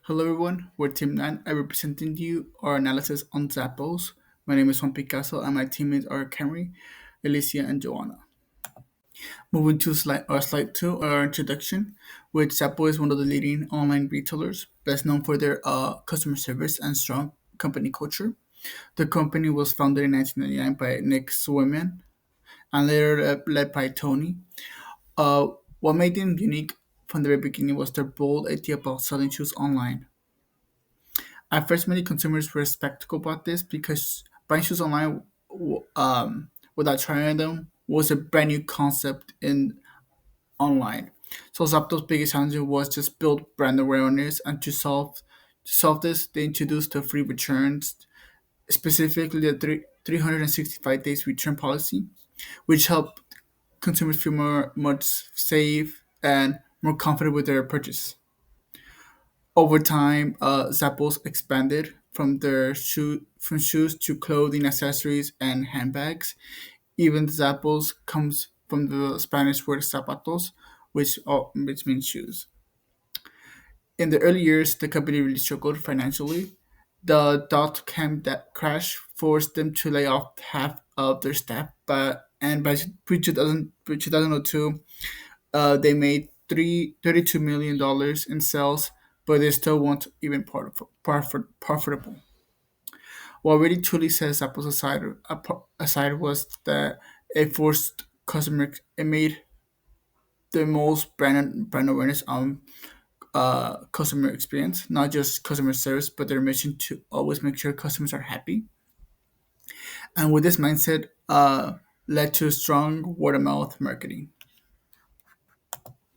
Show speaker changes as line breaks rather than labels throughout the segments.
Hello everyone, we're Team 9. I'm representing you our analysis on Zappos. My name is Juan Picasso and my teammates are Camry, Alicia, and Joanna. Moving to slide 2, our introduction, which Zappos is one of the leading online retailers, best known for their customer service and strong company culture. The company was founded in 1999 by Nick Swayman and later led by Tony. Uh, what made them unique from the very beginning was their bold idea about selling shoes online. At first, many consumers were skeptical about this because buying shoes online without trying them was a brand new concept in online. So Zapto's biggest challenge was just build brand awareness, and to solve this, they introduced the free returns, specifically the 365 days return policy, which helped consumers feel much safe and more confident with their purchase. Over time, Zappos expanded from shoes to clothing, accessories, and handbags. Even Zappos comes from the Spanish word zapatos, which means shoes. In the early years, the company really struggled financially. The dot-com crash forced them to lay off half of their staff, but and by pre-2002, they made $32 million in sales, but they still weren't even profitable. What really truly sets Apple's aside was that it made the most brand awareness on customer experience, not just customer service, but their mission to always make sure customers are happy. And with this mindset, led to strong word of mouth marketing.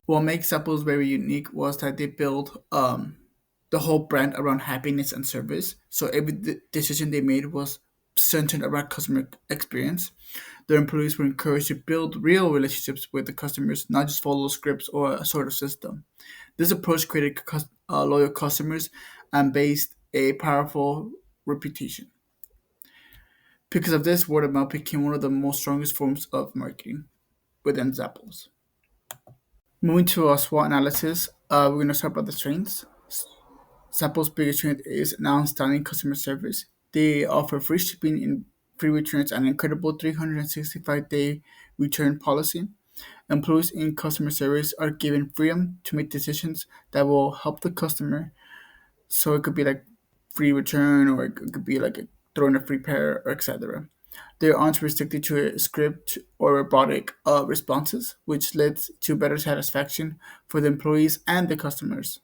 What makes Apple's very unique was that they built the whole brand around happiness and service. So every decision they made was centered around customer experience. Their employees were encouraged to build real relationships with the customers, not just follow scripts or a sort of system. This approach created loyal customers and based a powerful reputation. Because of this, word of mouth became one of the most strongest forms of marketing within Zappos. Moving to our SWOT analysis, we're going to start about the strengths. Zappos' biggest strength is an outstanding customer service. They offer free shipping and free returns and an incredible 365-day return policy. Employees in customer service are given freedom to make decisions that will help the customer. So it could be like free return, or it could be like throwing a free pair, or etc. They aren't restricted to a script or robotic responses, which leads to better satisfaction for the employees and the customers.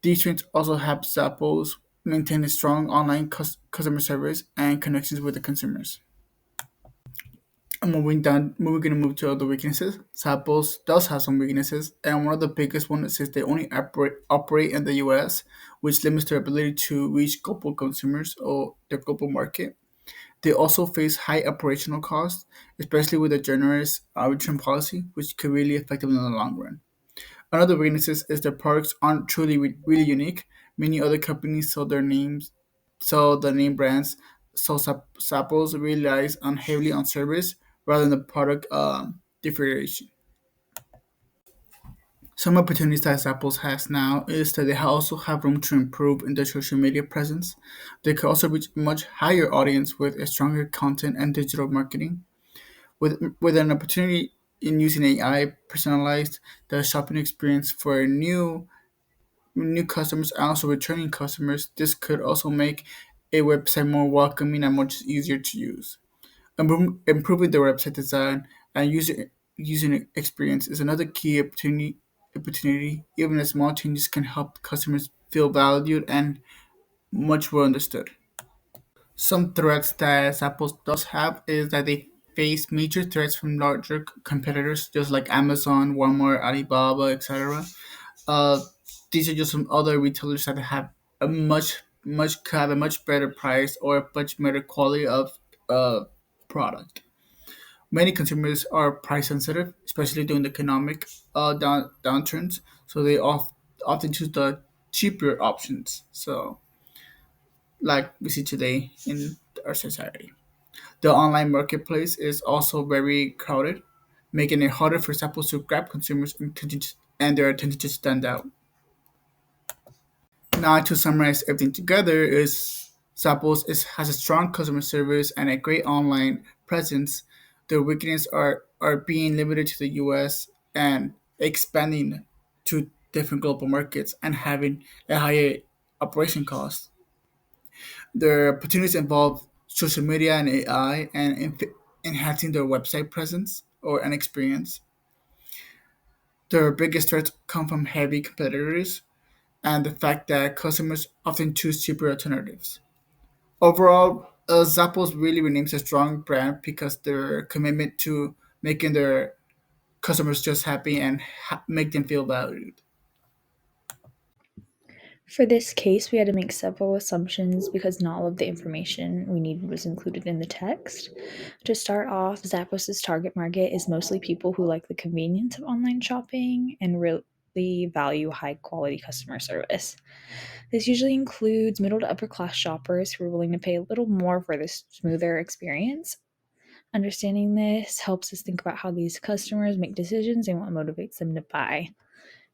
These trends also help Zappos maintain a strong online customer service and connections with the consumers. And we're gonna move to other weaknesses. Zappos does have some weaknesses, and one of the biggest ones is they only operate in the US, which limits their ability to reach global consumers or the global market. They also face high operational costs, especially with a generous return policy, which could really affect them in the long run. Another weakness is their products aren't truly really unique. Many other companies sell the name brands. So Zappos relies on heavily on service rather than the product differentiation. Some opportunities that Zappos has now is that they also have room to improve in their social media presence. They could also reach a much higher audience with a stronger content and digital marketing. With an opportunity in using AI personalized the shopping experience for new customers and also returning customers, this could also make a website more welcoming and much easier to use. Improving the website design and user experience is another key opportunity. Even a small changes can help customers feel valued and much more understood. Some threats that Apple does have is that they face major threats from larger competitors, just like Amazon, Walmart, Alibaba, etc. Uh, these are just some other retailers that have a much better price or a much better quality of uh, product. Many consumers are price sensitive, especially during the economic downturns, so they often choose the cheaper options. So, like we see today in our society. The online marketplace is also very crowded, making it harder for Zappos to grab consumers' attention and their attention to stand out. Now, to summarize everything together, is has a strong customer service and a great online presence. Their weaknesses are being limited to the U.S. and expanding to different global markets and having a higher operation cost. Their opportunities involve social media and AI and enhancing their website presence or an experience. Their biggest threats come from heavy competitors and the fact that customers often choose cheaper alternatives. Overall, Zappos really remains a strong brand because their commitment to making their customers just happy and make them feel valued.
For this case, we had to make several assumptions because not all of the information we needed was included in the text. To start off, Zappos' target market is mostly people who like the convenience of online shopping and really value high quality customer service. This usually includes middle to upper class shoppers who are willing to pay a little more for this smoother experience. Understanding this helps us think about how these customers make decisions and what motivates them to buy.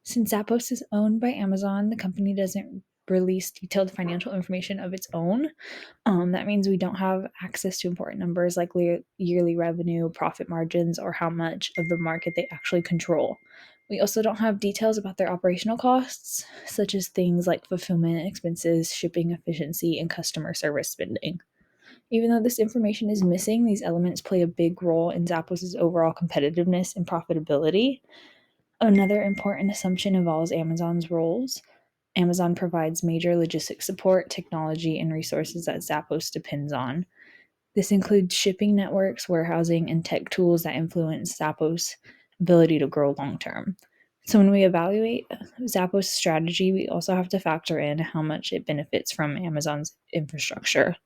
Since Zappos is owned by Amazon, the company doesn't release detailed financial information of its own. That means we don't have access to important numbers like yearly revenue, profit margins, or how much of the market they actually control. We also don't have details about their operational costs, such as things like fulfillment expenses, shipping efficiency, and customer service spending. Even though this information is missing, these elements play a big role in Zappos' overall competitiveness and profitability. Another important assumption involves Amazon's roles. Amazon provides major logistics support, technology, and resources that Zappos depends on. This includes shipping networks, warehousing, and tech tools that influence Zappos' ability to grow long term. So, when we evaluate Zappos' strategy, we also have to factor in how much it benefits from Amazon's infrastructure.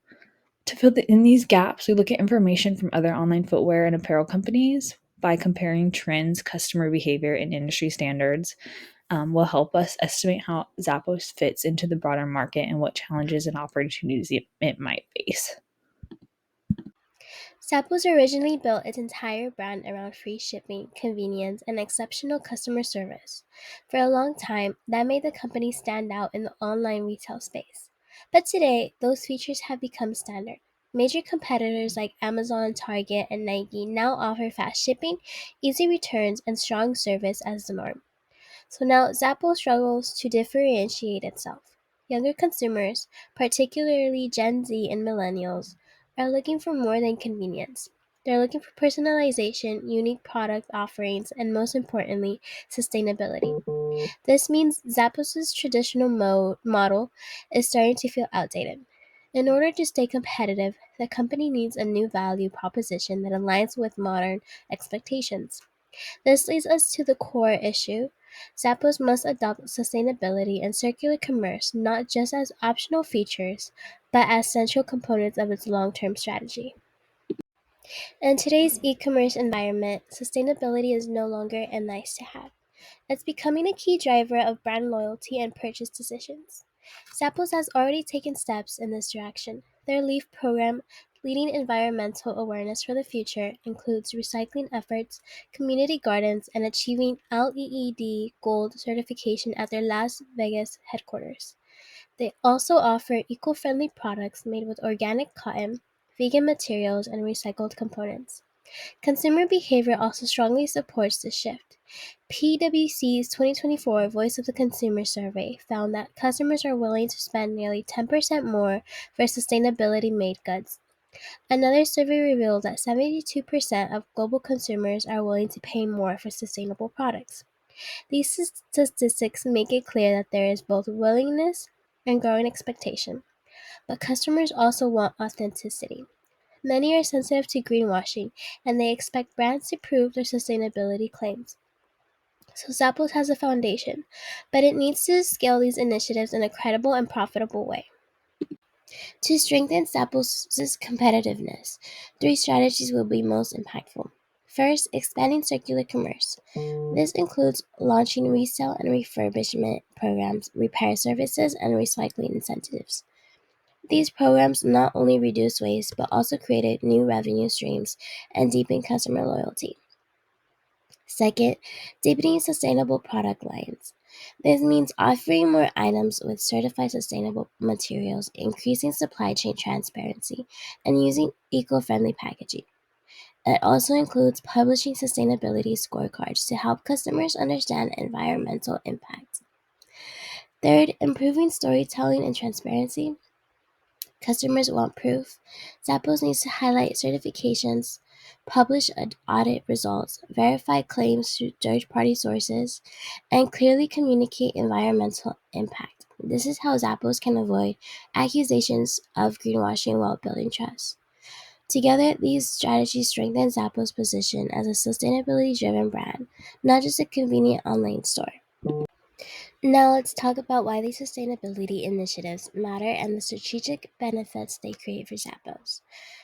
To in these gaps, we look at information from other online footwear and apparel companies by comparing trends, customer behavior, and industry standards. Will help us estimate how Zappos fits into the broader market and what challenges and opportunities it might face.
Zappos originally built its entire brand around free shipping, convenience, and exceptional customer service. For a long time, that made the company stand out in the online retail space. But today, those features have become standard. Major competitors like Amazon, Target, and Nike now offer fast shipping, easy returns, and strong service as the norm. So now Zappos struggles to differentiate itself. Younger consumers, particularly Gen Z and millennials, are looking for more than convenience. They're looking for personalization, unique product offerings, and most importantly, sustainability. This means Zappos' traditional model is starting to feel outdated. In order to stay competitive, the company needs a new value proposition that aligns with modern expectations. This leads us to the core issue. Zappos must adopt sustainability and circular commerce not just as optional features, but as central components of its long term strategy. In today's e commerce environment, sustainability is no longer a nice to have. It's becoming a key driver of brand loyalty and purchase decisions. Zappos has already taken steps in this direction. Their LEAF program, Leading Environmental Awareness for the Future, includes recycling efforts, community gardens, and achieving LEED Gold certification at their Las Vegas headquarters. They also offer eco friendly products made with organic cotton, vegan materials, and recycled components. Consumer behavior also strongly supports this shift. PwC's 2024 Voice of the Consumer survey found that customers are willing to spend nearly 10% more for sustainability made goods. Another survey revealed that 72% of global consumers are willing to pay more for sustainable products. These statistics make it clear that there is both willingness and growing expectation, but customers also want authenticity. Many are sensitive to greenwashing, and they expect brands to prove their sustainability claims. So Zappos has a foundation, but it needs to scale these initiatives in a credible and profitable way. To strengthen Zappos' competitiveness, three strategies will be most impactful. First, expanding circular commerce. This includes launching resale and refurbishment programs, repair services, and recycling incentives. These programs not only reduce waste but also create new revenue streams and deepen customer loyalty. Second, deepening sustainable product lines. This means offering more items with certified sustainable materials, increasing supply chain transparency, and using eco friendly packaging. It also includes publishing sustainability scorecards to help customers understand environmental impact. Third, improving storytelling and transparency. Customers want proof. Zappos needs to highlight certifications, publish audit results, verify claims through third party sources, and clearly communicate environmental impact. This is how Zappos can avoid accusations of greenwashing while building trust. Together, these strategies strengthen Zappos' position as a sustainability driven brand, not just a convenient online store. Now, let's talk about why these sustainability initiatives matter and the strategic benefits they create for Zappos.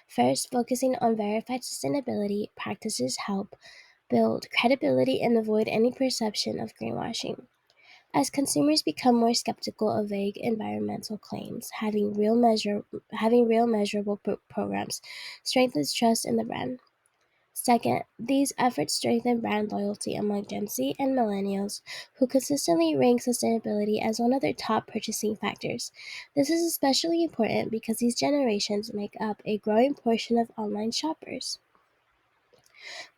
First, focusing on verified sustainability practices help build credibility and avoid any perception of greenwashing. As consumers become more skeptical of vague environmental claims, having real measurable programs strengthens trust in the brand. Second, these efforts strengthen brand loyalty among Gen Z and millennials, who consistently rank sustainability as one of their top purchasing factors. This is especially important because these generations make up a growing portion of online shoppers.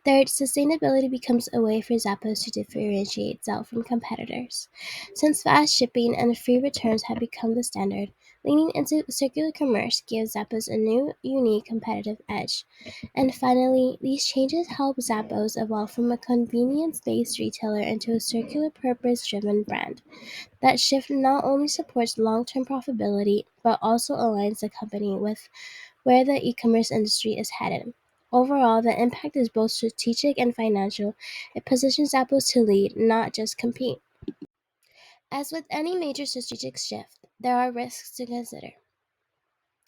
Third, sustainability becomes a way for Zappos to differentiate itself from competitors. Since fast shipping and free returns have become the standard, leaning into circular commerce gives Zappos a new, unique competitive edge. And finally, these changes help Zappos evolve from a convenience-based retailer into a circular purpose-driven brand. That shift not only supports long-term profitability, but also aligns the company with where the e-commerce industry is headed. Overall, the impact is both strategic and financial. It positions Zappos to lead, not just compete. As with any major strategic shift, there are risks to consider.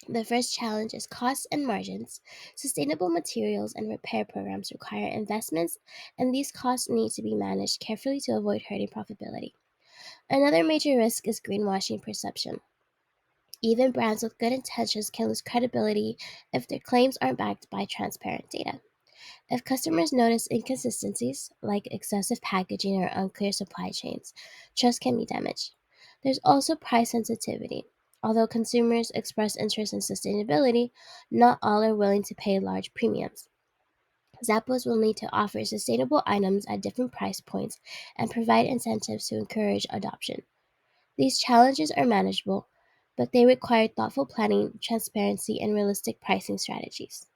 The first challenge is costs and margins. Sustainable materials and repair programs require investments, and these costs need to be managed carefully to avoid hurting profitability. Another major risk is greenwashing perception. Even brands with good intentions can lose credibility if their claims aren't backed by transparent data. If customers notice inconsistencies, like excessive packaging or unclear supply chains, trust can be damaged. There's also price sensitivity. Although consumers express interest in sustainability, not all are willing to pay large premiums. Zappos will need to offer sustainable items at different price points and provide incentives to encourage adoption. These challenges are manageable, but they require thoughtful planning, transparency, and realistic pricing strategies.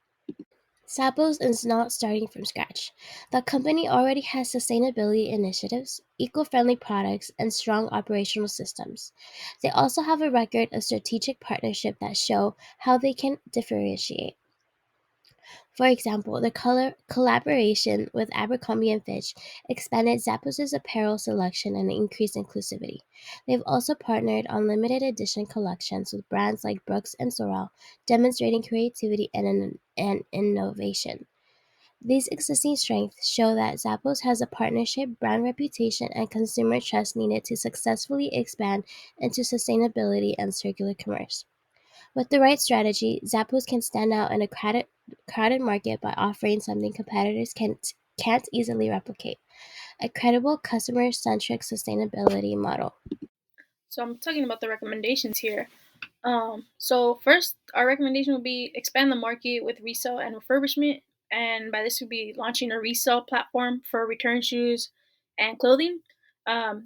Zappos is not starting from scratch. The company already has sustainability initiatives, eco friendly products, and strong operational systems. They also have a record of strategic partnership that show how they can differentiate. For example, the collaboration with Abercrombie and Fitch expanded Zappos' apparel selection and increased inclusivity. They've also partnered on limited edition collections with brands like Brooks and Sorel, demonstrating creativity and innovation. These existing strengths show that Zappos has a partnership, brand reputation, and consumer trust needed to successfully expand into sustainability and circular commerce. With the right strategy, Zappos can stand out in a crowded market by offering something competitors can't easily replicate: a credible, customer centric sustainability model.
So I'm talking about the recommendations here. So first, our recommendation would be expand the market with resale and refurbishment, and by this would be launching a resale platform for return shoes and clothing.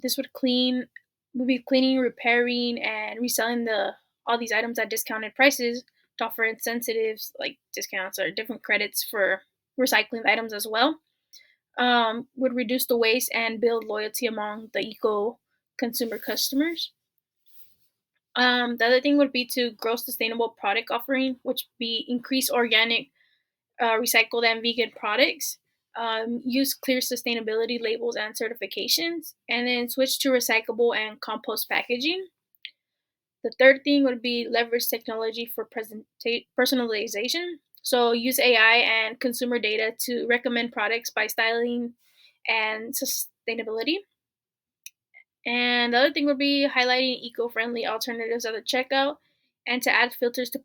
This would be cleaning, repairing, and reselling the all these items at discounted prices to offer incentives like discounts or different credits for recycling items as well. Would reduce the waste and build loyalty among the eco consumer customers. The other thing would be to grow sustainable product offering, which be increase organic, recycled, and vegan products. Use clear sustainability labels and certifications, and then switch to recyclable and compost packaging. The third thing would be leverage technology for personalization. So use AI and consumer data to recommend products by styling and sustainability. And the other thing would be highlighting eco-friendly alternatives at the checkout and to add filters to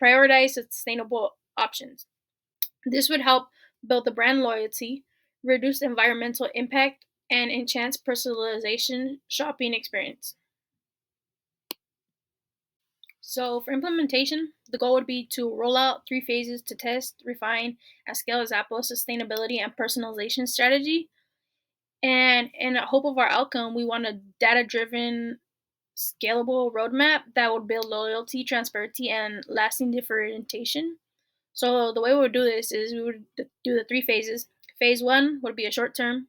prioritize sustainable options. This would help build the brand loyalty, reduce environmental impact, and enhance personalization shopping experience. So for implementation, the goal would be to roll out 3 phases to test, refine, and scale Zappos sustainability and personalization strategy. And in a hope of our outcome, we want a data-driven, scalable roadmap that would build loyalty, transparency, and lasting differentiation. So the way we would do this is we would do the 3 phases. Phase one would be a short term,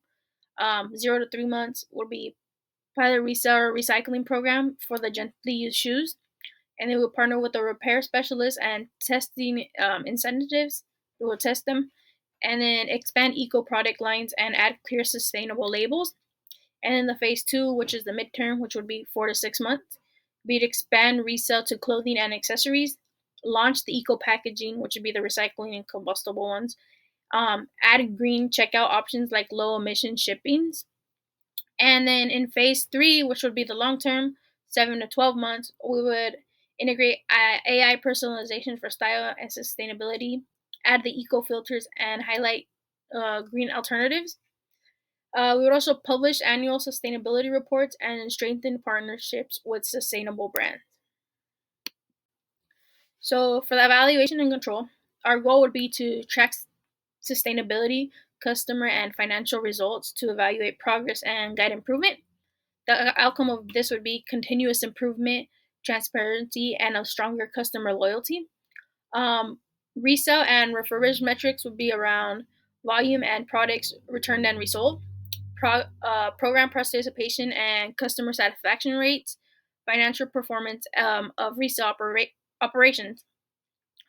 0 to 3 months would be pilot resale or recycling program for the gently used shoes, and they will partner with a repair specialist and testing incentives. We will test them, and then expand eco product lines and add clear sustainable labels. And then the phase two, which is the midterm, which would be 4 to 6 months, we'd expand resale to clothing and accessories, launch the eco packaging, which would be the recycling and combustible ones, add green checkout options like low emission shippings, and then in phase three, which would be the long term, 7 to 12 months, we would integrate AI personalization for style and sustainability, add the eco filters, and highlight green alternatives. We would also publish annual sustainability reports and strengthen partnerships with sustainable brands. So, for the evaluation and control, our goal would be to track sustainability, customer, and financial results to evaluate progress and guide improvement. The outcome of this would be continuous improvement, transparency, and a stronger customer loyalty. Um, Resale and refurbished metrics would be around volume and products returned and resold, program participation and customer satisfaction rates, financial performance of resale operations.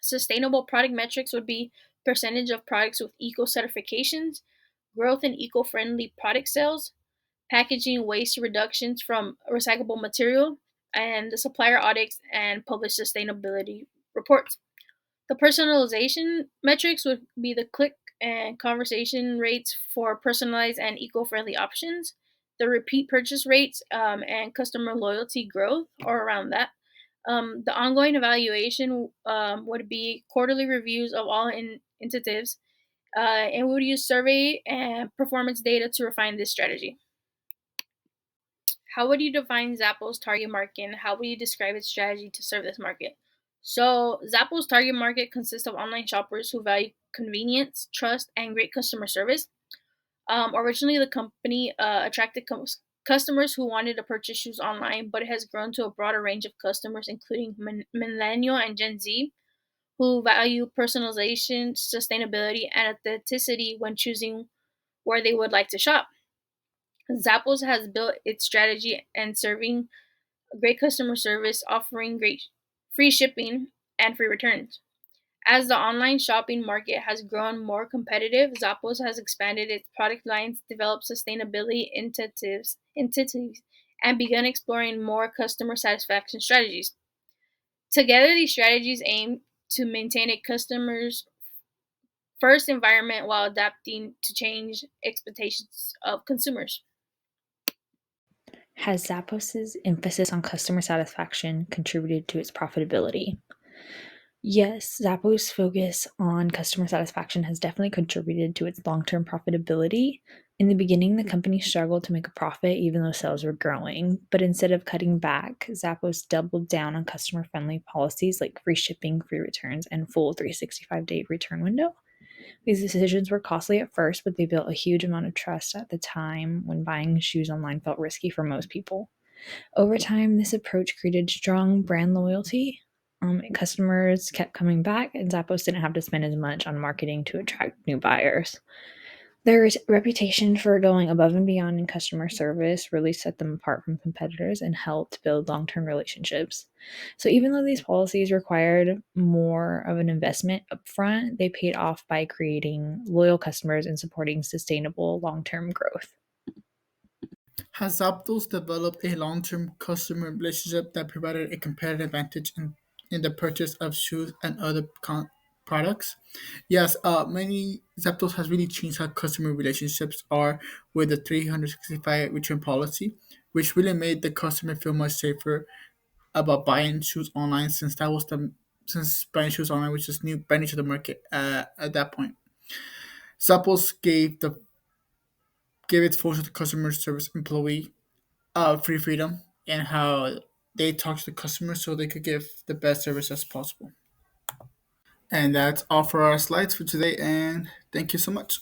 Sustainable product metrics would be percentage of products with eco certifications, growth in eco friendly product sales, packaging waste reductions from recyclable material, and the supplier audits and published sustainability reports. The personalization metrics would be the click and conversation rates for personalized and eco friendly options, the repeat purchase rates and customer loyalty growth, or around that. The ongoing evaluation would be quarterly reviews of all incentives, and we would use survey and performance data to refine this strategy. How would you define Zappos' target market and how would you describe its strategy to serve this market? So, Zappos' target market consists of online shoppers who value convenience, trust, and great customer service. Originally, the company attracted customers who wanted to purchase shoes online, but it has grown to a broader range of customers, including millennial and Gen Z, who value personalization, sustainability, and authenticity when choosing where they would like to shop. Zappos has built its strategy and serving great customer service, offering great free shipping and free returns. As the online shopping market has grown more competitive, Zappos has expanded its product lines, developed sustainability incentives, and begun exploring more customer satisfaction strategies. Together, these strategies aim to maintain a customer's first environment while adapting to change expectations of consumers.
Has Zappos' emphasis on customer satisfaction contributed to its profitability? Yes, Zappos' focus on customer satisfaction has definitely contributed to its long term profitability. In the beginning, the company struggled to make a profit even though sales were growing. But instead of cutting back, Zappos doubled down on customer friendly policies like free shipping, free returns, and full 365-day return window. These decisions were costly at first, but they built a huge amount of trust at the time when buying shoes online felt risky for most people. Over time, this approach created strong brand loyalty. Customers kept coming back, and Zappos didn't have to spend as much on marketing to attract new buyers. Their reputation for going above and beyond in customer service really set them apart from competitors and helped build long term relationships. So, even though these policies required more of an investment upfront, they paid off by creating loyal customers and supporting sustainable long term growth.
Has Zappos developed a long-term customer relationship that provided a competitive advantage in the purchase of shoes and other products? Yes, many Zappos has really changed how customer relationships are with the 365 return policy, which really made the customer feel much safer about buying shoes online since buying shoes online was just new brand new to the market at that point. Zappos gave the give exposure to customer service employee free freedom and how they talk to the customers so they could give the best service as possible. And that's all for our slides for today, and thank you so much.